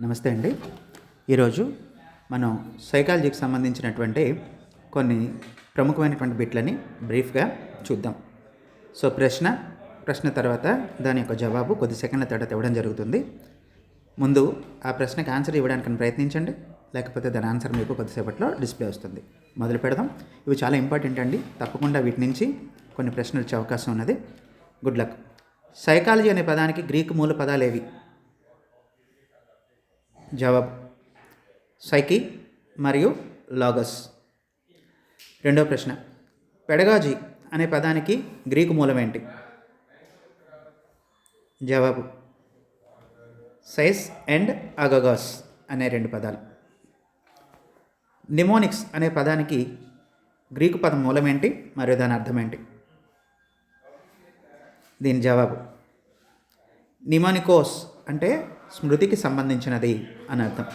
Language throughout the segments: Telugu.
నమస్తే అండి. ఈరోజు మనం సైకాలజీకి సంబంధించినటువంటి కొన్ని ప్రముఖమైనటువంటి బిట్లని బ్రీఫ్గా చూద్దాం. సో ప్రశ్న తర్వాత దాని యొక్క జవాబు కొద్ది సెకండ్ల తర్వాత ఇవ్వడం జరుగుతుంది. ముందు ఆ ప్రశ్నకి ఆన్సర్ ఇవ్వడానికి ప్రయత్నించండి, లేకపోతే దాని ఆన్సర్ మీకు కొద్దిసేపట్లో డిస్ప్లే వస్తుంది. మొదలు పెడదాం. ఇవి చాలా ఇంపార్టెంట్ అండి, తప్పకుండా వీటి నుంచి కొన్ని ప్రశ్నలు వచ్చే అవకాశం ఉన్నది. Good luck. సైకాలజీ అనే పదానికి గ్రీకు మూల పదాలు ఏవి? జవాబు సైకి మరియు లాగస్. రెండవ ప్రశ్న, పెడగాజీ అనే పదానికి గ్రీకు మూలం ఏంటి? జవాబు సైస్ అండ్ అగగాస్ అనే రెండు పదాలు. నిమోనిక్స్ అనే పదానికి గ్రీకు పదం మూలం ఏంటి మరియు దాని అర్థం ఏంటి? దీని జవాబు నిమోనికోస్ అంటే స్మృతికి సంబంధించినది అని అర్థం.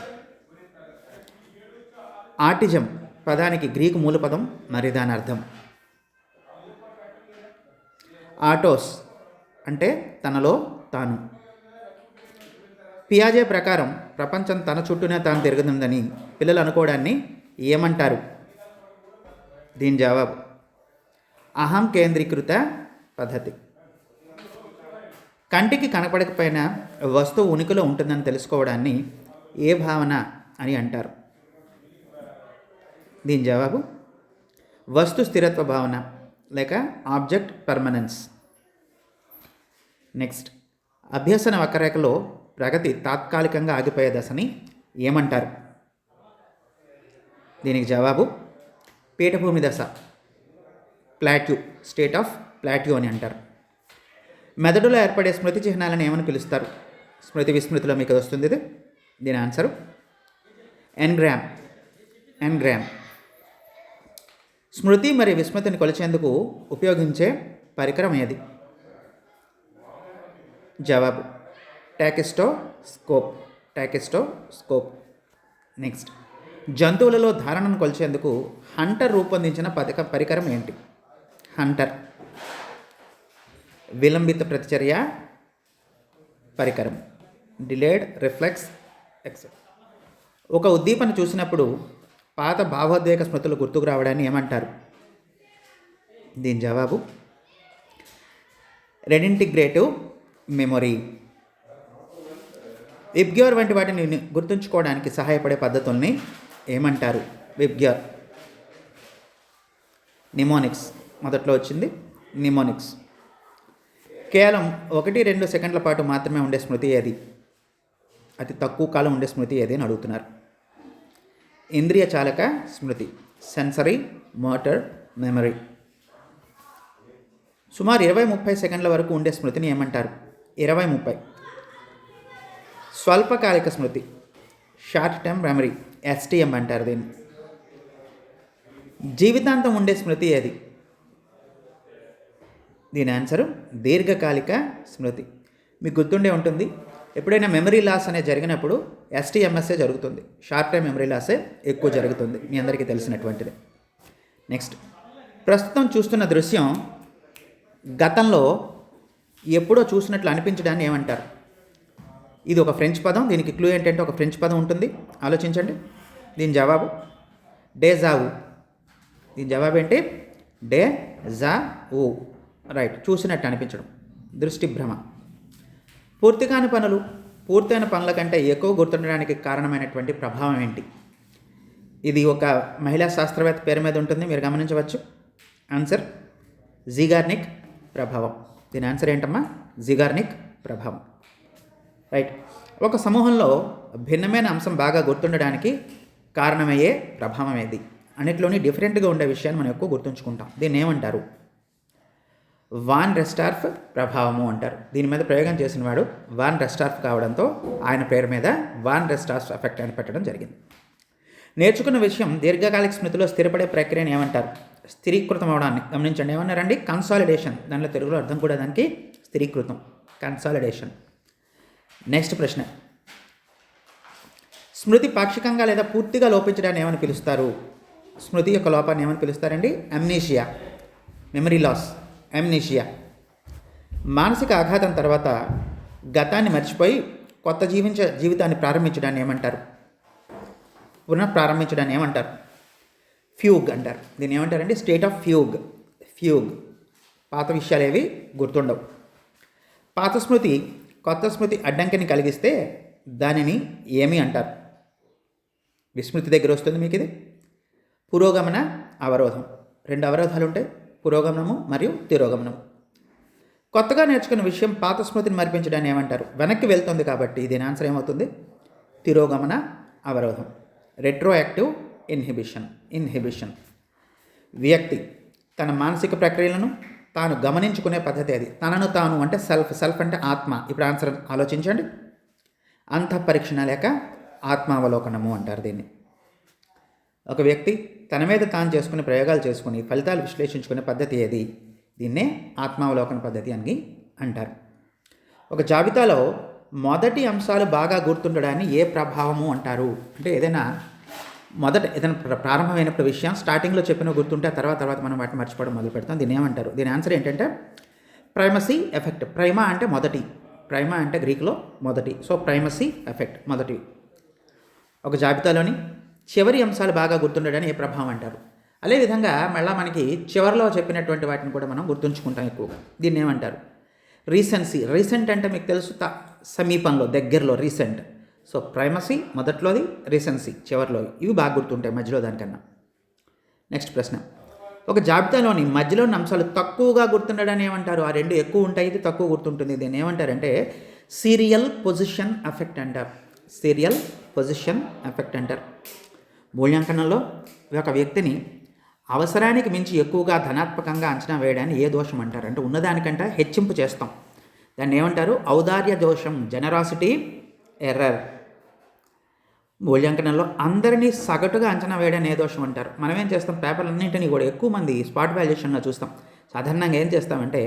ఆటిజం పదానికి గ్రీకు మూల పదం మరియు దాని అర్థం? ఆటోస్ అంటే తనలో తాను. పియాజే ప్రకారం ప్రపంచం తన చుట్టూనే తాను తిరుగుతుందని పిల్లలు అనుకోవడాన్ని ఏమంటారు? దీని జవాబు అహం కేంద్రీకృత పద్ధతి. కంటికి కనపడకపోయినా వస్తువు ఉనికిలో ఉంటుందని తెలుసుకోవడాన్ని ఏ భావన అని అంటారు? దీని జవాబు వస్తు స్థిరత్వ భావన లేక ఆబ్జెక్ట్ పర్మనెన్స్. నెక్స్ట్, అభ్యసన వక్రరేఖలో ప్రగతి తాత్కాలికంగా ఆగిపోయే దశని ఏమంటారు? దీనికి జవాబు పీఠభూమి దశ, ప్లాట్యూ, స్టేట్ ఆఫ్ ప్లాట్యూ అని అంటారు. మెదడులో ఏర్పడే స్మృతి చిహ్నాలను ఏమని పిలుస్తారు? స్మృతి విస్మృతిలో మీకు వస్తుంది ఇది. దీని ఆన్సరు ఎన్గ్రామ్. స్మృతి మరియు విస్మృతిని కొలిచేందుకు ఉపయోగించే పరికరం ఏది? జవాబు టాకిస్టోస్కోప్. నెక్స్ట్, జంతువులలో ధారణను కొలిచేందుకు హంటర్ రూపొందించిన పరికరం ఏంటి? హంటర్ విలంబిత ప్రతిచర్య పరికరం, డిలేడ్ రిఫ్లెక్స్ ఎక్సెట్. ఒక ఉద్దీపన చూసినప్పుడు పాత భావోద్వేగ స్మృతులు గుర్తుకు రావడాన్ని ఏమంటారు? దీని జవాబు రెడింటిగ్రేటివ్ మెమొరీ. విబ్గ్యోర్ వంటి వాటిని గుర్తుంచుకోవడానికి సహాయపడే పద్ధతుల్ని ఏమంటారు? విబ్గ్యోర్. నిమోనిక్స్ మొదట్లో వచ్చింది నిమోనిక్స్. కేవలం 1-2 సెకండ్ల పాటు మాత్రమే ఉండే స్మృతి ఏది? అతి తక్కువ కాలం ఉండే స్మృతి ఏది అని అడుగుతున్నారు. ఇంద్రియ చాలక స్మృతి, సెన్సరీ మోటార్ మెమరీ. సుమారు 20-30 సెకండ్ల వరకు ఉండే స్మృతిని ఏమంటారు? 20-30. స్వల్పకాలిక స్మృతి, షార్ట్ టర్మ్ మెమరీ, ఎస్టీఎం అంటారు దీన్ని. జీవితాంతం ఉండే స్మృతి ఏది? దీని ఆన్సరు దీర్ఘకాలిక స్మృతి. మీకు గుర్తుండే ఉంటుంది, ఎప్పుడైనా మెమరీ లాస్ అనేది జరిగినప్పుడు ఎస్టీఎంఎస్ఏ జరుగుతుంది, షార్ట్ టైమ్ మెమరీ లాసే ఎక్కువ జరుగుతుంది, మీ అందరికీ తెలిసినటువంటిది. నెక్స్ట్, ప్రస్తుతం చూస్తున్న దృశ్యం గతంలో ఎప్పుడో చూసినట్లు అనిపించడాన్ని ఏమంటారు? ఇది ఒక ఫ్రెంచ్ పదం. దీనికి క్లూ ఏంటంటే ఒక ఫ్రెంచ్ పదం ఉంటుంది, ఆలోచించండి. దీని జవాబు డేజావు. దీని జవాబు ఏంటి? డేజావు. రైట్, చూసినట్టు అనిపించడం, దృష్టి భ్రమ. పూర్తయిన పనుల కంటే ఎక్కువ గుర్తుండడానికి కారణమైనటువంటి ప్రభావం ఏంటి? ఇది ఒక మహిళా శాస్త్రవేత్త పేరు మీద ఉంటుంది, మీరు గమనించవచ్చు. ఆన్సర్ జిగార్నిక్ ప్రభావం. దీని ఆన్సర్ ఏంటమ్మా? జిగార్నిక్ ప్రభావం. రైట్, ఒక సమూహంలో భిన్నమైన అంశం బాగా గుర్తుండడానికి కారణమయ్యే ప్రభావం ఏది? అన్నిట్లోని డిఫరెంట్గా ఉండే విషయాన్ని మనం ఎక్కువ గుర్తుంచుకుంటాం. దీన్ని ఏమంటారు? వాన్ రెస్టార్ఫ్ ప్రభావము అంటారు. దీని మీద ప్రయోగం చేసిన వాడు వాన్ రెస్టార్ఫ్ కావడంతో ఆయన పేరు మీద వాన్ రెస్టార్ఫ్ ఎఫెక్ట్ అని పెట్టడం జరిగింది. నేర్చుకున్న విషయం దీర్ఘకాలిక స్మృతిలో స్థిరపడే ప్రక్రియను ఏమంటారు? స్థిరీకృతం అవడాన్ని గమనించండి. ఏమన్నారండి? కన్సాలిడేషన్. దానిలో తెలుగులో అర్థం కూడా దానికి స్థిరీకృతం, కన్సాలిడేషన్. నెక్స్ట్ ప్రశ్న, స్మృతి పాక్షికంగా లేదా పూర్తిగా లోపించడాన్ని ఏమని పిలుస్తారు? స్మృతి యొక్క లోపాన్ని ఏమని పిలుస్తారండి? Amnesia, memory loss, amnesia. మానసిక ఆఘాతం తర్వాత గతాన్ని మర్చిపోయి కొత్త జీవితాన్ని ప్రారంభించడాన్ని ఏమంటారు? పునఃప్రారంభించడాన్ని ఏమంటారు? ఫ్యూగ్ అంటారు. దీన్ని ఏమంటారండి? State of fugue. పాత విషయాలు ఏవి గుర్తుండవు. పాత స్మృతి కొత్త స్మృతి అడ్డంకిని కలిగిస్తే దానిని ఏమి అంటారు? విస్మృతి దగ్గర వస్తుంది మీకు ఇది. పురోగమన, అవరోధం. 2 అవరోధాలు ఉంటాయి, పురోగమనము మరియు తిరోగమనము. కొత్తగా నేర్చుకున్న విషయం పాత స్మృతిని మరిపించడాన్ని ఏమంటారు? వెనక్కి వెళ్తుంది కాబట్టి దీని ఆన్సర్ ఏమవుతుంది? తిరోగమన, అవరోధం. రెట్రోయాక్టివ్ ఇన్హిబిషన్. వ్యక్తి తన మానసిక ప్రక్రియలను తాను గమనించుకునే పద్ధతి అది. తనను తాను అంటే సెల్ఫ్ అంటే ఆత్మ. ఇప్పుడు ఆన్సర్ ఆలోచించండి. అంతఃపరీక్షణ లేక ఆత్మావలోకనము అంటారు దీన్ని. ఒక వ్యక్తి తన మీద తాను చేసుకునే ప్రయోగాలు చేసుకుని ఫలితాలు విశ్లేషించుకునే పద్ధతి ఏది? దీన్నే ఆత్మావలోకన పద్ధతి అని అంటారు. ఒక జాబితాలో మొదటి అంశాలు బాగా గుర్తుండడాన్ని ఏ ప్రభావము అంటారు? అంటే ఏదైనా ప్రారంభమైనప్పుడు విషయం స్టార్టింగ్లో చెప్పిన గుర్తుంటే తర్వాత మనం వాటిని మర్చిపోవడం మొదలు పెడతాం. దీన్ని ఏమంటారు? దీని ఆన్సర్ ఏంటంటే ప్రైమసీ ఎఫెక్ట్. ప్రైమా అంటే మొదటి, ప్రైమా అంటే గ్రీక్లో మొదటి. సో ప్రైమసీ ఎఫెక్ట్ మొదటివి. ఒక జాబితాలోని చివరి అంశాలు బాగా గుర్తుండడాన్ని ఏ ప్రభావం అంటారు? అదేవిధంగా మళ్ళీ మనకి చివరిలో చెప్పినటువంటి వాటిని కూడా మనం గుర్తుంచుకుంటాం ఎక్కువగా. దీన్ని ఏమంటారు? రీసెన్సీ. రీసెంట్ అంటే మీకు తెలుసు సమీపంలో, దగ్గరలో రీసెంట్. సో ప్రైమసీ మొదట్లోది, రీసెన్సీ చివరిలోది. ఇవి బాగా గుర్తుంటాయి మధ్యలో దానికన్నా. నెక్స్ట్ ప్రశ్న. ఒక జాబితాలోని మధ్యలోని అంశాలు తక్కువగా గుర్తుండడాన్ని ఏమంటారు? ఆ 2 ఎక్కువ ఉంటాయి, ఇది తక్కువ గుర్తుంటుంది. దీన్ని ఏమంటారంటే సీరియల్ పొజిషన్ ఎఫెక్ట్ అంటారు. సీరియల్ పొజిషన్ ఎఫెక్ట్ అంటారు. మూల్యాంకనంలో ఒక వ్యక్తిని అవసరానికి మించి ఎక్కువగా ధనాత్మకంగా అంచనా వేయడాన్ని ఏ దోషం అంటారు? అంటే ఉన్నదానికంటే హెచ్చింపు చేస్తాం. దాన్ని ఏమంటారు? ఔదార్య దోషం, జనరాసిటీ ఎర్రర్. మూల్యాంకనంలో అందరినీ సగటుగా అంచనా వేయడాన్ని ఏ దోషం అంటారు? మనం ఏం చేస్తాం? పేపర్లన్నింటినీ కూడా ఎక్కువ మంది స్పాట్ వాల్యుయేషన్లో చూస్తాం. సాధారణంగా ఏం చేస్తామంటే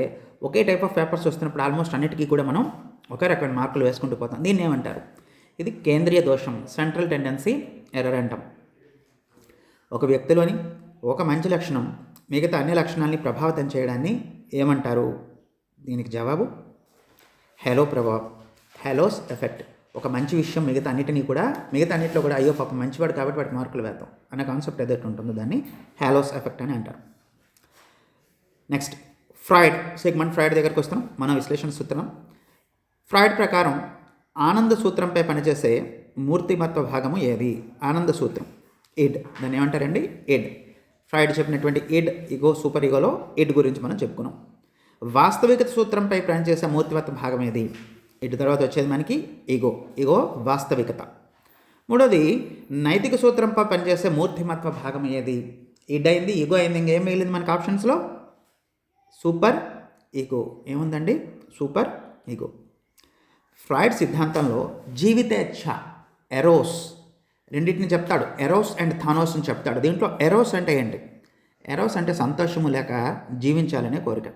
ఒకే టైప్ ఆఫ్ పేపర్స్ వస్తున్నప్పుడు ఆల్మోస్ట్ అన్నిటికీ కూడా మనం ఒకే రకమైన మార్కులు వేసుకుంటూ పోతాం. దీన్ని ఏమంటారు? ఇది కేంద్రీయ దోషం, సెంట్రల్ టెండెన్సీ ఎర్రర్ అంటాం. ఒక వ్యక్తిలోని ఒక మంచి లక్షణం మిగతా అన్ని లక్షణాలని ప్రభావితం చేయడాన్ని ఏమంటారు? దీనికి జవాబు హేలో ప్రభావం, హేలోస్ ఎఫెక్ట్. ఒక మంచి విషయం మిగతా అన్నింటిలో కూడా అయ్యో పాపం మంచివాడు కాబట్టి వాడికి మార్కులు వేద్దాం అనే కాన్సెప్ట్ ఏదైతే ఉంటుందో దాన్ని హేలోస్ ఎఫెక్ట్ అని అంటారు. Next Freud. సిగ్మండ్ ఫ్రాయిడ్ దగ్గరికి వస్తున్నాం. మనం విశ్లేషణ సూత్రం. ఫ్రాయిడ్ ప్రకారం ఆనంద సూత్రంపై పనిచేసే మూర్తిమత్వ భాగము ఏది? ఆనంద సూత్రం ఇడ్. దాన్ని ఏమంటారండి? ఇడ్. ఫ్రాయిడ్ చెప్పినటువంటి ఇడ్, ఈగో, సూపర్ ఈగోలో ఇడ్ గురించి మనం చెప్పుకున్నాం. వాస్తవికత సూత్రంపై పనిచేసే మూర్తిమత్వ భాగం ఏది? ఇటు తర్వాత వచ్చేది మనకి ఈగో వాస్తవికత. మూడోది నైతిక సూత్రంపై పనిచేసే మూర్తిమత్వ భాగం ఏది? ఇడ్ అయింది, ఈగో అయింది, ఇంకేం మిగిలింది మనకి ఆప్షన్స్లో? Super ego. ఏముందండి? Super ego. ఫ్రాయిడ్ సిద్ధాంతంలో జీవితేచ్ఛ, ఎరోస్ రెండింటిని చెప్తాడు. ఎరోస్ అండ్ థానోస్ అని చెప్తాడు. దీంట్లో ఎరోస్ అంటే ఏంటి? ఎరోస్ అంటే సంతోషము లేక జీవించాలనే కోరిక.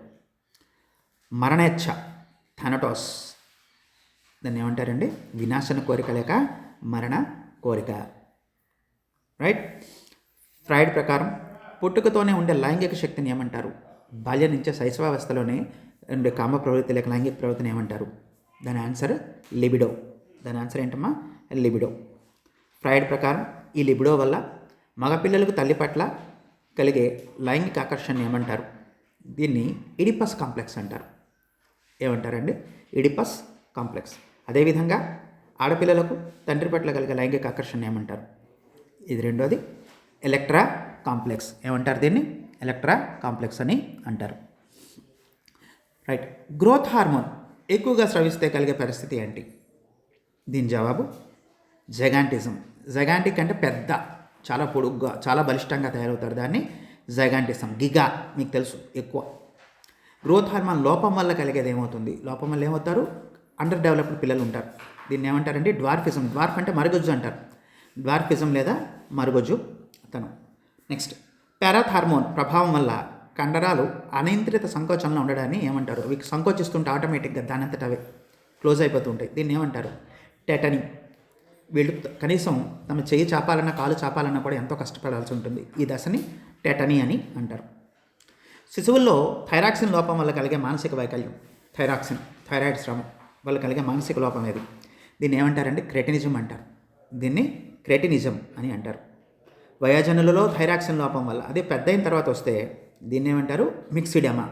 మరణేచ్ఛ థానటోస్. దాన్ని ఏమంటారండి? వినాశన కోరిక లేక మరణ కోరిక. రైట్. ఫ్రాయిడ్ ప్రకారం పుట్టుకతోనే ఉండే లైంగిక శక్తిని ఏమంటారు? బాల్యం నుంచే శైశవావస్థలోనే ఉండే కామ ప్రవృత్తి లేక లైంగిక ప్రవృత్తిని ఏమంటారు? దాని ఆన్సర్ లిబిడో. దాని ఆన్సర్ ఏంటమ్మా? లిబిడో. ఫ్రాయిడ్ ప్రకారం ఈ లిబిడో వల్ల మగపిల్లలకు తల్లి పట్ల కలిగే లైంగిక ఆకర్షణ ఏమంటారు? దీన్ని ఇడిపస్ కాంప్లెక్స్ అంటారు. ఏమంటారండి? Oedipus complex. అదేవిధంగా ఆడపిల్లలకు తండ్రి పట్ల కలిగే లైంగిక ఆకర్షణ ఏమంటారు? ఇది రెండోది ఎలక్ట్రా కాంప్లెక్స్. ఏమంటారు దీన్ని? ఎలక్ట్రా కాంప్లెక్స్ అని అంటారు. రైట్. గ్రోత్ హార్మోన్ ఎక్కువగా స్రవిస్తే కలిగే పరిస్థితి ఏంటి? దీని జవాబు జైగాంటిజం. జైగాంటిక్ అంటే పెద్ద, చాలా పొడుగ్గా, చాలా బలిష్టంగా తయారవుతారు. దాన్ని జైగాంటిజం. గిగా మీకు తెలుసు ఎక్కువ. గ్రోత్ హార్మోన్ లోపం వల్ల కలిగేది ఏమవుతుంది? లోపం వల్ల ఏమవుతారు? అండర్ డెవలప్డ్ పిల్లలు ఉంటారు. దీన్ని ఏమంటారంటే డ్వార్ఫిజం. డ్వార్ఫ్ అంటే మరగొజ్జు అంటారు. డ్వార్ఫిజం లేదా మరగొజ్జు తను. నెక్స్ట్ పారాథార్మోన్ ప్రభావం వల్ల కండరాలు అనియంత్రిత సంకోచంలో ఉండడాన్ని ఏమంటారు? అవి సంకోచిస్తుంటే ఆటోమేటిక్గా దానంతట అవే క్లోజ్ అయిపోతూ ఉంటాయి. దీన్ని ఏమంటారు? టెటనీ. వీళ్ళు కనీసం తమ చెయ్యి చాపాలన్నా కాలు చాపాలన్నా కూడా ఎంతో కష్టపడాల్సి ఉంటుంది. ఈ దశని టెటనీ అని అంటారు. శిశువుల్లో థైరాక్సిన్ లోపం వల్ల కలిగే మానసిక వైకల్యం. థైరాయిడ్ స్రావం వల్ల కలిగే మానసిక లోపం ఏది? దీన్ని ఏమంటారండి? క్రెటినిజం అంటారు. దీన్ని క్రెటినిజం అని అంటారు. వయోజనులలో థైరాక్సిన్ లోపం వల్ల, అదే పెద్ద అయిన తర్వాత వస్తే దీన్ని ఏమంటారు? మిక్సిడెమా.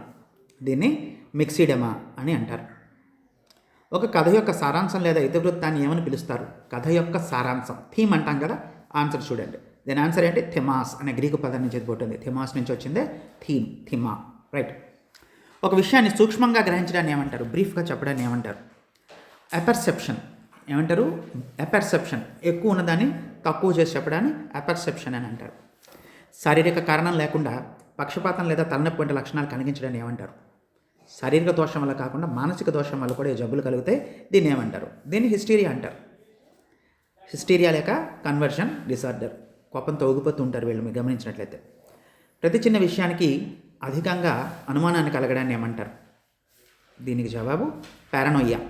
దీన్ని మిక్సిడెమా అని అంటారు. ఒక కథ యొక్క సారాంశం లేదా ఇతివృత్తాన్ని ఏమని పిలుస్తారు? కథ యొక్క సారాంశం, థీమ్ అంటాం కదా. ఆన్సర్ చూడండి. దీని ఆన్సర్ ఏంటి? థెమాస్ అనే గ్రీకు పదం నుంచి పుట్టింది. థెమాస్ నుంచి వచ్చిందే థీమ్, థిమా. రైట్. ఒక విషయాన్ని సూక్ష్మంగా గ్రహించడాన్ని ఏమంటారు? బ్రీఫ్గా చెప్పడాన్ని ఏమంటారు? అపర్సెప్షన్. ఏమంటారు? అపర్సెప్షన్. ఎక్కువ ఉన్నదాన్ని తక్కువ చేసి చెప్పడాన్ని అపర్సెప్షన్ అని అంటారు. శారీరక కారణం లేకుండా పక్షపాతం లేదా తలనొప్పి వంటి లక్షణాలు కలిగించడాన్ని ఏమంటారు? శారీరక దోషం వల్ల కాకుండా మానసిక దోషం వల్ల కూడా ఈ జబ్బులు కలిగితే దీన్ని ఏమంటారు? దీన్ని హిస్టీరియా అంటారు. హిస్టీరియా లేక కన్వర్షన్ డిసార్డర్. కోపంతో ఊగిపోతూ ఉంటారు వీళ్ళు, మీరు గమనించినట్లయితే. ప్రతి చిన్న విషయానికి అధికంగా అనుమానాన్ని కలగడాన్ని ఏమంటారు? దీనికి జవాబు పారనోయియా.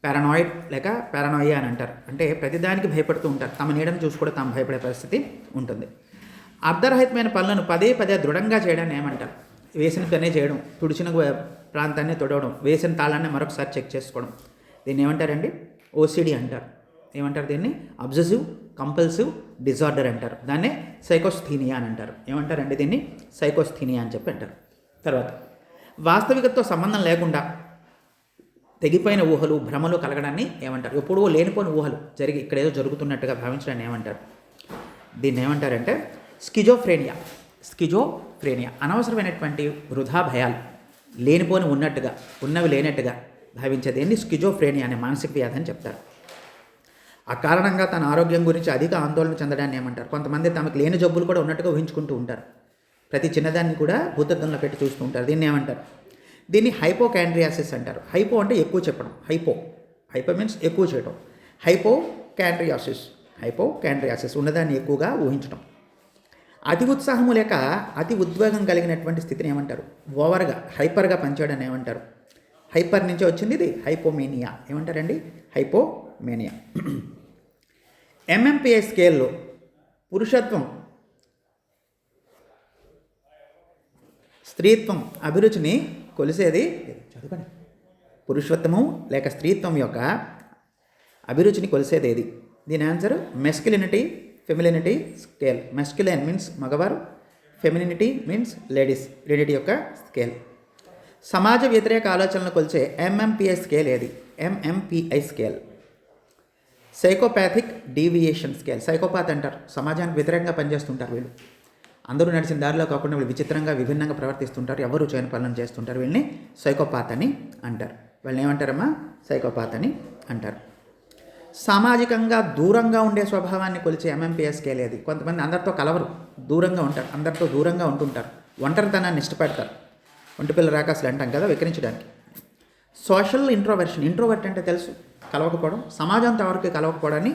పారానాయిడ్ లేక పారానోయియా అని అంటారు. అంటే ప్రతిదానికి భయపడుతూ ఉంటారు. తమ నీడను చూసి కూడా తాము భయపడే పరిస్థితి ఉంటుంది. అర్ధరహితమైన పనులను పదే పదే దృఢంగా చేయడాన్ని ఏమంటారు? వేసిన పనే చేయడం, తుడిచిన ప్రాంతాన్ని తొడవడం, వేసిన తాళాన్ని మరొకసారి చెక్ చేసుకోవడం. దీన్ని ఏమంటారండి? ఓసిడి అంటారు. ఏమంటారు దీన్ని? అబ్సెసివ్ కంపల్సివ్ డిజార్డర్ అంటారు. దాన్నే సైకోస్థీనియా అని అంటారు. ఏమంటారండి దీన్ని? సైకోస్థీనియా అని చెప్పి అంటారు. తర్వాత, వాస్తవికతతో సంబంధం లేకుండా తెగిపోయిన ఊహలు, భ్రమలు కలగడాన్ని ఏమంటారు? ఎప్పుడూ లేనిపోయిన ఊహలు ఇక్కడ ఏదో జరుగుతున్నట్టుగా భావించడాన్ని ఏమంటారు? దీన్ని ఏమంటారంటే స్కిజోఫ్రేనియా. స్కిజోఫ్రేనియా. అనవసరమైనటువంటి వృధా భయాలు, లేనిపోని ఉన్నట్టుగా, ఉన్నవి లేనట్టుగా భావించేది ఏంటి? స్కిజోఫ్రేనియా అనే మానసిక వ్యాధి అని చెప్తారు. ఆ కారణంగా తన ఆరోగ్యం గురించి అధిక ఆందోళన చెందడాన్ని ఏమంటారు? కొంతమంది తమకు లేని జబ్బులు కూడా ఉన్నట్టుగా ఊహించుకుంటూ ఉంటారు. ప్రతి చిన్నదాన్ని కూడా భూతద్దంలో పెట్టి చూస్తూ ఉంటారు. దీన్ని ఏమంటారు? దీన్ని హైపోకాండ్రియాసిస్ అంటారు. హైపో అంటే ఎక్కువ చెప్పడం, హైపో మీన్స్ ఎక్కువ చేయడం. హైపోకాండ్రియాసిస్ ఉన్నదాన్ని ఎక్కువగా ఊహించడం. అతి ఉత్సాహము లేక అతి ఉద్వేగం కలిగినటువంటి స్థితిని ఏమంటారు? ఓవర్గా, హైపర్గా పనిచేయడాన్ని ఏమంటారు? హైపర్ నుంచి వచ్చింది ఇది హైపోమేనియా. ఏమంటారండి? హైపోమేనియా. ఎంఎంపిఐ స్కేల్లో పురుషత్వం, స్త్రీత్వం, అభిరుచిని కొలిసేది చదువుకోండి. పురుషత్వము లేక స్త్రీత్వం యొక్క అభిరుచిని కొలిసేది ఏది? దీని ఆన్సర్ మెస్కులినిటీ, ఫెమిలినిటీ స్కేల్. మెస్కులైన్ మీన్స్ మగవారు, ఫెమినినిటీ మీన్స్ లేడీస్, రెండిటి యొక్క స్కేల్. సమాజ వ్యతిరేక ఆలోచనలు కొలిచే ఎంఎంపిఐ స్కేల్ ఏది? MMPI scale. Psychopathic deviation scale. Psychopath అంటారు, సమాజానికి వ్యతిరేకంగా పనిచేస్తుంటారు వీళ్ళు. అందరూ నడిచిన దారిలో కాకుండా వీళ్ళు విచిత్రంగా, విభిన్నంగా ప్రవర్తిస్తుంటారు, ఎవరు చేయని పనులను చేస్తుంటారు. వీళ్ళని సైకోపాత్ అని అంటారు. వీళ్ళని ఏమంటారమ్మా? సైకోపాత్ అని అంటారు. సామాజికంగా దూరంగా ఉండే స్వభావాన్ని కొలిచే ఎంఎంపిఐ స్కేల్ ఏది? కొంతమంది అందరితో కలవరు, దూరంగా ఉంటారు, అందరితో దూరంగా ఉంటుంటారు, ఒంటరితనాన్ని ఇష్టపడతారు. ఒంటిపిల్ల రాకాసులు అంటాం కదా, వికరించడానికి. సోషల్ ఇంట్రోవర్షన్. ఇంట్రోవర్ట్ అంటే తెలుసు, కలవకపోవడం, సమాజంతో ఎవరికి కలవకపోవడాన్ని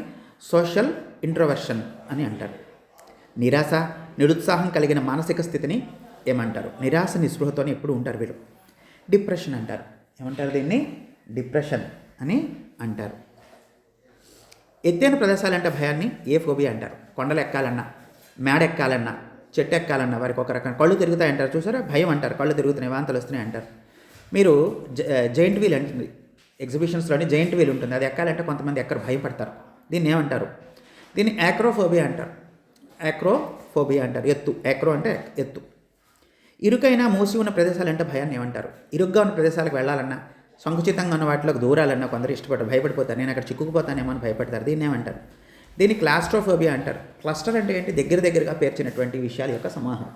సోషల్ ఇంట్రోవర్షన్ అని అంటారు. నిరాశ, నిరుత్సాహం కలిగిన మానసిక స్థితిని ఏమంటారు? నిరాశ నిస్పృహతోనే ఎప్పుడు ఉంటారు వీళ్ళు. డిప్రెషన్ అంటారు. ఏమంటారు దీన్ని? డిప్రెషన్ అని అంటారు. ఎత్తైన ప్రదేశాలంటే భయాన్ని ఏ ఫోబియా అంటారు? కొండలు ఎక్కాలన్నా, మేడ ఎక్కాలన్నా, చెట్టు ఎక్కాలన్నా వారికి ఒక రకం కళ్ళు తిరుగుతాయి అంటారు, చూసారా? భయం అంటారు. కళ్ళు తిరుగుతున్నాయి, వాంతులు వస్తున్నాయి అంటారు. మీరు జైంట్ వీల్ అంటుంది, ఎగ్జిబిషన్స్లోని జైంట్ వీల్ ఉంటుంది, అది ఎక్కాలంటే కొంతమంది ఎక్కరు, భయపడతారు. దీన్ని ఏమంటారు? దీన్ని యాక్రోఫోబియా అంటారు. యాక్రోఫోబియా అంటారు. ఎత్తు, యాక్రో అంటే ఎత్తు. ఇరుకైన మూసి ఉన్న ప్రదేశాలంటే భయాన్ని ఏమంటారు? ఇరుగ్గా ఉన్న ప్రదేశాలకు వెళ్ళాలన్నా, సంకుచితంగా ఉన్న వాటిలోకి దూరాలన్నా కొందరు ఇష్టపడరు, భయపడిపోతారు. నేను అక్కడ చిక్కుకుపోతానేమో అని భయపడతారు. దీన్ని ఏమంటారు? దీన్ని క్లాస్ట్రోఫోబియా అంటారు. క్లస్టర్ అంటే ఏంటి? దగ్గరగా పేర్చినటువంటి విషయాల యొక్క సమాహం.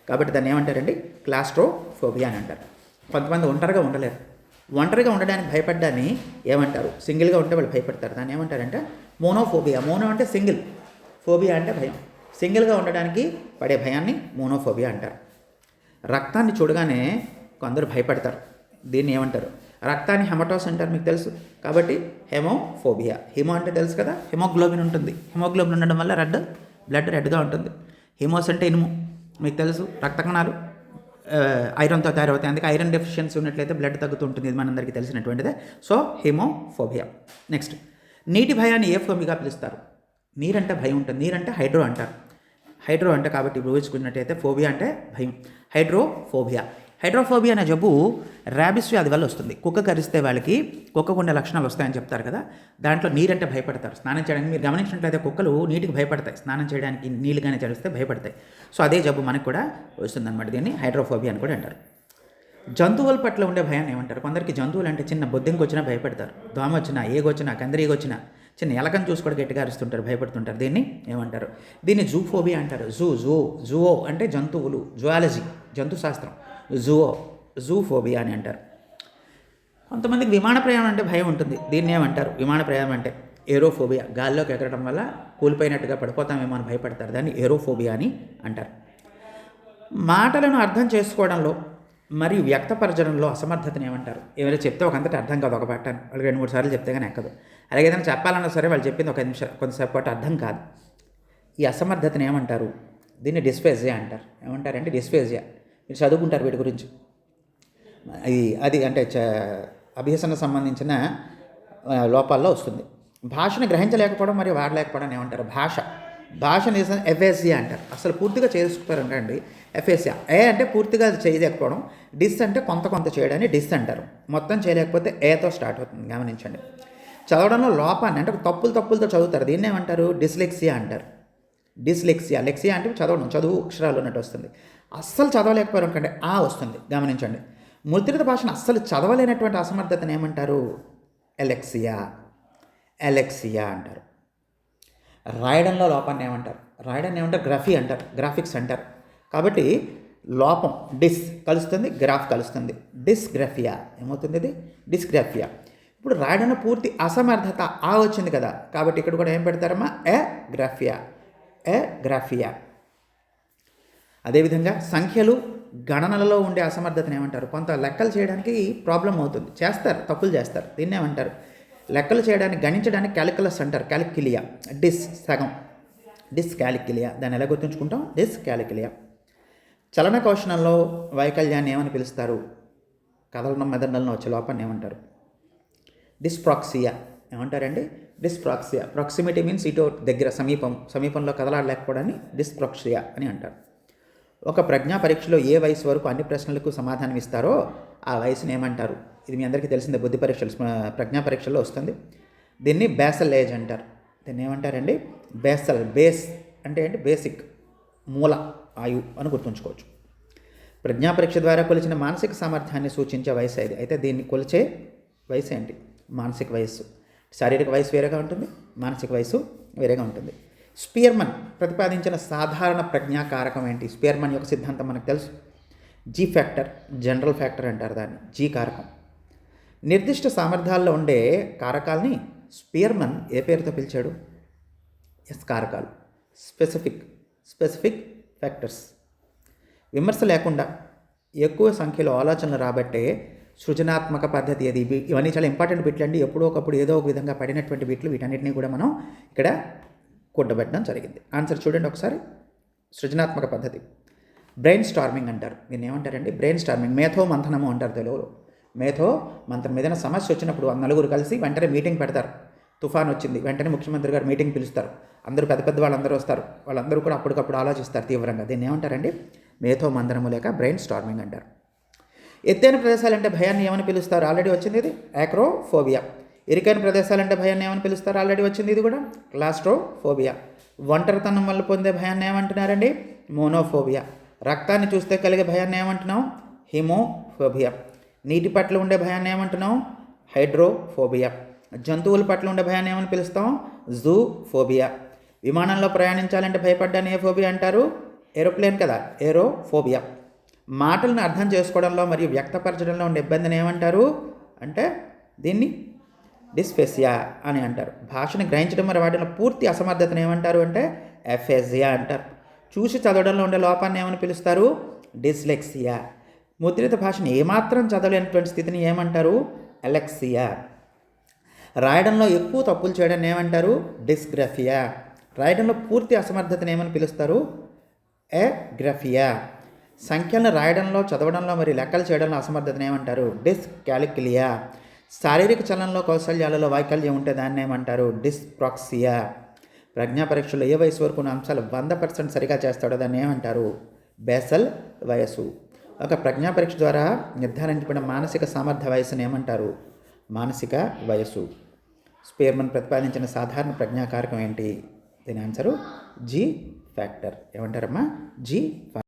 కాబట్టి దాన్ని ఏమంటారండి? క్లాస్ట్రోఫోబియా అని అంటారు. కొంతమంది ఒంటరిగా ఉండలేరు, ఒంటరిగా ఉండడానికి భయపడ్డాన్ని ఏమంటారు? సింగిల్గా ఉంటే వాళ్ళు భయపడతారు. దాన్ని ఏమంటారంటే మోనోఫోబియా. మోనో అంటే సింగిల్, ఫోబియా అంటే భయం. సింగిల్గా ఉండడానికి పడే భయాన్ని మోనోఫోబియా అంటారు. రక్తాన్ని చూడగానే కొందరు భయపడతారు. దీన్ని ఏమంటారు? రక్తాన్ని హెమటోస్ అంటారు, మీకు తెలుసు. కాబట్టి హెమోఫోబియా. హిమో అంటే తెలుసు కదా, హిమోగ్లోబిన్ ఉంటుంది. హిమోగ్లోబిన్ ఉండడం వల్ల బ్లడ్ రెడ్గా ఉంటుంది. హిమోస్ అంటే ఇనుము, మీకు తెలుసు. రక్త కణాలు ఐరన్తో తయారవుతాయి, అందుకే ఐరన్ డెఫిషియన్సీ ఉన్నట్లయితే బ్లడ్ తగ్గుతుంటుంది. ఇది మనందరికీ తెలిసినటువంటిదే. సో హిమోఫోబియా. నెక్స్ట్, నీటి భయాన్ని ఏ ఫోబియాగా పిలుస్తారు? నీరంటే భయం ఉంటుంది, నీరంటే హైడ్రో అంటారు. హైడ్రో అంటే కాబట్టి ఊహించుకున్నట్టయితే ఫోబియా అంటే భయం, హైడ్రోఫోబియా. హైడ్రోఫోబియా అనే జబ్బు ర్యాబిస్ వ్యాధి వల్ల వస్తుంది. కుక్క కరిస్తే వాళ్ళకి కుక్కకు ఉండే లక్షణాలు వస్తాయని చెప్తారు కదా, దాంట్లో నీరంటే భయపడతారు. స్నానం చేయడానికి మీరు గమనించినట్లయితే కుక్కలు నీటికి భయపడతాయి, స్నానం చేయడానికి నీళ్ళు కానీ చలిస్తే భయపడతాయి. సో అదే జబ్బు మనకు కూడా వస్తుందన్నమాట. దీన్ని హైడ్రోఫోబియా అని కూడా అంటారు. జంతువుల పట్ల ఉండే భయాన్ని ఏమంటారు? కొందరికి జంతువులు అంటే చిన్న బొద్దింకి వచ్చినా భయపడతారు, దోమ వచ్చినా, ఏగొచ్చినా, కందిరీగొచ్చినా, చిన్న ఎలకను చూసి కూడా గట్టిగా అరుస్తుంటారు, భయపడుతుంటారు. దీన్ని ఏమంటారు? దీన్ని జూఫోబియా అంటారు. జూఓ అంటే జంతువులు, జువాలజీ జంతు శాస్త్రం, జూఫోబియా అని అంటారు. కొంతమందికి విమాన ప్రయాణం అంటే భయం ఉంటుంది, దీన్ని ఏమంటారు? విమాన ప్రయాణం అంటే ఏరోఫోబియా, గాల్లోకి ఎగరడం వల్ల కూలిపోయినట్టుగా పడిపోతామేమో అని భయపడతారు, దాన్ని ఏరోఫోబియా అని అంటారు. మాటలను అర్థం చేసుకోవడంలో మరియు వ్యక్తపరచడంలో అసమర్థతను ఏమంటారు? ఏమైనా చెప్తే ఒక అంతటి అర్థం కాదు, ఒక పాఠాన్ని వాళ్ళకి 2-3 సార్లు చెప్తే కానీ ఎక్కదు. అలాగే ఏదైనా చెప్పాలన్నా సరే వాళ్ళు చెప్పింది ఒక నిమిషం కొంతసేపు పాటు అర్థం కాదు. ఈ అసమర్థతను ఏమంటారు? దీన్ని డిస్ఫేజియా అంటారు. ఏమంటారంటే డిస్ఫేజియా. మీరు చదువుకుంటారు వీటి గురించి. అది అంటే అభ్యసన సంబంధించిన లోపాల్లో వస్తుంది. భాషను గ్రహించలేకపోవడం మరియు వాడలేకపోవడం ఏమంటారు? భాషని ఎఫేసియా అంటారు. అసలు పూర్తిగా చేసుకుంటారంటండి ఎఫేసియా. అంటే పూర్తిగా చేయలేకపోవడం, డిస్ అంటే కొంత చేయడాన్ని డిస్ అంటారు. మొత్తం చేయలేకపోతే ఏతో స్టార్ట్ అవుతుంది, గమనించండి. చదవడంలో లోపాన్ని అంటే తప్పులతో చదువుతారు, దీన్ని ఏమంటారు? డిస్లెక్సియా అంటారు. లెక్సియా అంటే చదువు అక్షరాలు ఉన్నట్టు వస్తుంది. అస్సలు చదవలేకపోవడం కంటే వస్తుంది, గమనించండి. ముద్రిత భాషను అస్సలు చదవలేనటువంటి అసమర్థతను ఏమంటారు? ఎలెక్సియా అంటారు. రాయడంలో లోపాన్ని ఏమంటారు? రాయడాన్ని ఏమంటారు? గ్రఫీ అంటారు, గ్రాఫిక్స్ అంటారు. కాబట్టి లోపం డిస్ కలుస్తుంది, గ్రాఫ్ కలుస్తుంది, డిస్గ్రఫియా ఏమవుతుంది? ఇది డిస్గ్రఫియా. ఇప్పుడు రాయడంలో పూర్తి అసమర్థత వచ్చింది కదా, కాబట్టి ఇక్కడ కూడా ఏం పెడతారమ్మా? గ్రాఫియా. అదేవిధంగా సంఖ్యలు గణనలలో ఉండే అసమర్థతను ఏమంటారు? కొంత లెక్కలు చేయడానికి ప్రాబ్లం అవుతుంది, తప్పులు చేస్తారు, దీన్ని ఏమంటారు? లెక్కలు చేయడానికి, గణించడానికి క్యాలిక్యులస్ అంటారు, క్యాలిక్యులియా. క్యాలిక్యులియా. దాన్ని ఎలా గుర్తుంచుకుంటాం? క్యాలిక్యులియా. చలన కౌశలంలో వైకల్యాన్ని ఏమని పిలుస్తారు? కదలడం మెదడులను వచ్చే లోపాన్ని ఏమంటారు? డిస్ప్రాక్సియా. ఏమంటారండి? డిస్ప్రాక్సియా. ప్రాక్సిమిటీ మీన్స్ ఇటు దగ్గర, సమీపంలో కదలాడలేకపోవడాన్ని డిస్ప్రాక్సియా అని అంటారు. ఒక ప్రజ్ఞా పరీక్షలో ఏ వయసు వరకు అన్ని ప్రశ్నలకు సమాధానం ఇస్తారో ఆ వయసుని ఏమంటారు? ఇది మీ అందరికీ తెలిసిందే, బుద్ధి పరీక్షలు, ప్రజ్ఞా పరీక్షల్లో వస్తుంది. దీన్ని బేసల్ ఏజ్ అంటారు. దీన్ని ఏమంటారండి? బేస్ అంటే ఏంటి? బేసిక్, మూల ఆయు అని గుర్తుంచుకోవచ్చు. ప్రజ్ఞా పరీక్ష ద్వారా కొలిచిన మానసిక సామర్థ్యాన్ని సూచించే వయసు ఇది. అయితే దీన్ని కొలిచే వయసు ఏంటి? మానసిక వయస్సు. శారీరక వయసు వేరేగా ఉంటుంది, మానసిక వయసు వేరేగా ఉంటుంది. స్పియర్మన్ ప్రతిపాదించిన సాధారణ ప్రజ్ఞాకారకం ఏంటి? స్పియర్మన్ యొక్క సిద్ధాంతం మనకు తెలుసు. జీ ఫ్యాక్టర్, జనరల్ ఫ్యాక్టర్ అంటారు దాన్ని, జీ కారకం. నిర్దిష్ట సామర్థ్యాల్లో ఉండే కారకాలని స్పియర్మన్ ఏ పేరుతో పిలిచాడు? కారకాలు, స్పెసిఫిక్ ఫ్యాక్టర్స్. విమర్శ లేకుండా ఎక్కువ సంఖ్యలో ఆలోచనలు రాబట్టే సృజనాత్మక పద్ధతి అది. ఇవన్నీ చాలా ఇంపార్టెంట్ బిట్లు అండి. ఎప్పుడో ఒకప్పుడు ఏదో ఒక విధంగా పడినటువంటి బిట్లు, వీటన్నిటినీ కూడా మనం ఇక్కడ కూడబెట్టడం జరిగింది. ఆన్సర్ చూడండి ఒకసారి. సృజనాత్మక పద్ధతి బ్రెయిన్ స్టార్మింగ్ అంటారు. దీన్ని ఏమంటారండి? Brain storming. మేధో మంథనము అంటారు తెలుగులో. మేధో మంథనం. ఏదైనా సమస్య వచ్చినప్పుడు నలుగురు కలిసి వెంటనే మీటింగ్ పెడతారు. తుఫాన్ వచ్చింది, వెంటనే ముఖ్యమంత్రి గారు మీటింగ్ పిలుస్తారు. అందరూ పెద్ద వాళ్ళందరూ వస్తారు, వాళ్ళందరూ కూడా అప్పటికప్పుడు ఆలోచిస్తారు తీవ్రంగా. దీన్ని ఏమంటారండి? మేధో మంథనము లేక బ్రెయిన్ స్టార్మింగ్ అంటారు. ఎత్తైన ప్రదేశాలంటే భయాన్ని ఏమని పిలుస్తారు? ఆల్రెడీ వచ్చింది ఇది, యాక్రోఫోబియా. ఇరుకైన ప్రదేశాలంటే భయాన్ని ఏమని పిలుస్తారు? ఆల్రెడీ వచ్చింది ఇది కూడా, క్లాస్ట్రోఫోబియా. ఒంటరితనం వల్ల పొందే భయాన్ని ఏమంటున్నారండి? మోనోఫోబియా. రక్తాన్ని చూస్తే కలిగే భయాన్ని ఏమంటున్నాం? హిమోఫోబియా. నీటి పట్ల ఉండే భయాన్ని ఏమంటున్నాం? హైడ్రోఫోబియా. జంతువుల పట్ల ఉండే భయాన్ని ఏమని పిలుస్తాం? జూఫోబియా. విమానంలో ప్రయాణించాలంటే భయపడ్డాన్ని ఏ ఫోబియా అంటారు? ఏరోప్లేన్ కదా, ఏరోఫోబియా. మాటలను అర్థం చేసుకోవడంలో మరియు వ్యక్తపరచడంలో ఉండే ఇబ్బందిని ఏమంటారు అంటే దీన్ని డిస్ఫేసియా అని అంటారు. భాషను గ్రహించడం మరియు వాటిలో పూర్తి అసమర్థతను ఏమంటారు అంటే ఎఫేసియా అంటారు. చూసి చదవడంలో ఉండే లోపాన్ని ఏమని పిలుస్తారు? డిస్లెక్సియా. ముద్రిత భాషను ఏమాత్రం చదవలేనటువంటి స్థితిని ఏమంటారు? అలెక్సియా. రాయడంలో ఎక్కువ తప్పులు చేయడాన్ని ఏమంటారు? డిస్గ్రఫియా. రాయడంలో పూర్తి అసమర్థతను ఏమని పిలుస్తారు? ఎగ్రఫియా. సంఖ్యలను రాయడంలో, చదవడంలో మరియు లెక్కలు చేయడంలో అసమర్థతను ఏమంటారు? డిస్కాలిక్యులియా. శారీరక చలనంలో కౌశల్యాలలో వైకల్యం ఉంటే దాన్ని ఏమంటారు? డిస్ప్రాక్సియా. ప్రజ్ఞా పరీక్షలో ఏ వయసు వరకు ఉన్న అంశాలు 100% సరిగా చేస్తాడో దాన్ని ఏమంటారు? బేసల్ వయసు. ఒక ప్రజ్ఞా పరీక్ష ద్వారా నిర్ధారించబడిన మానసిక సామర్థ్య వయస్సును ఏమంటారు? మానసిక వయస్సు. స్పేర్మన్ ప్రతిపాదించిన సాధారణ ప్రజ్ఞాకారకం ఏంటి? దీని ఆన్సరు జీ ఫ్యాక్టర్. ఏమంటారమ్మా? G factor.